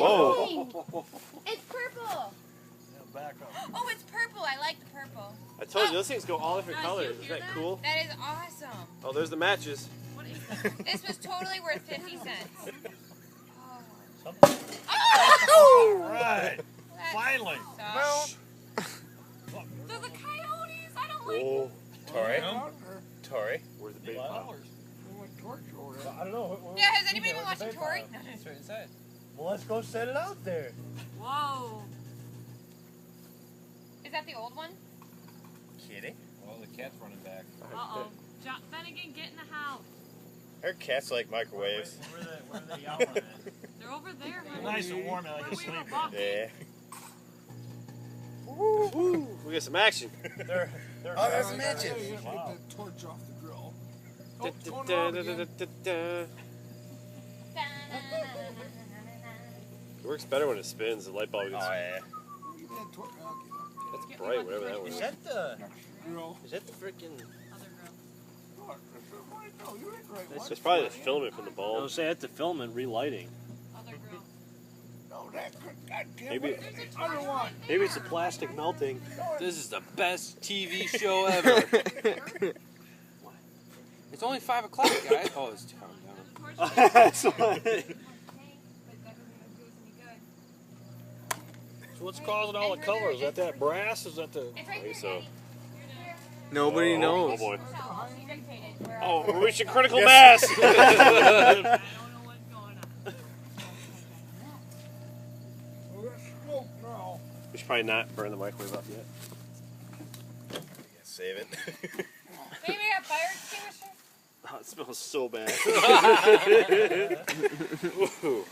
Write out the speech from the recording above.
Oh. It's purple. Back up. Oh, it's purple. I like the purple. I told you, those things go all different colors. Isn't that cool? That is awesome. Oh, there's the matches. What is that? This was totally worth 50 cents. All right. Finally. They're the coyotes. I don't like Oh. Tori? Tori? Where's the big pile? I don't know. Yeah, has anybody been watching Tori? No, It's right inside. Well, let's go set it out there. Whoa. Is that the old one? Kidding? Well, the cat's running back. Uh-oh. Finnegan, get in the house. Her cats like microwaves. Where are they out at? They're over there. They're nice and warm. I like to sleep in. Yeah. Woo. We got some action. They're Oh, there's matches. Wow. Take the torch off the grill. It works better when it spins. The light bulb gets. Oh, yeah. That's bright, whatever that was. Is that the freaking... It's probably the filament from the I bulb. was saying, that's the filament relighting. Other grill. Maybe Maybe it's the plastic melting. This is the best TV show ever. It's only 5 o'clock, guys. Oh, it's calm down. That's why. So what's causing all the colors? Is that brass? Is that the... It's right I think here, so. Daddy. Nobody Oh knows. boy. She dictated. We're Oh, we're reaching critical Yes. mass. I don't know what's going on. We should probably not burn the microwave up yet. Save it. Maybe a fire extinguisher? Oh, it smells so bad. Ooh.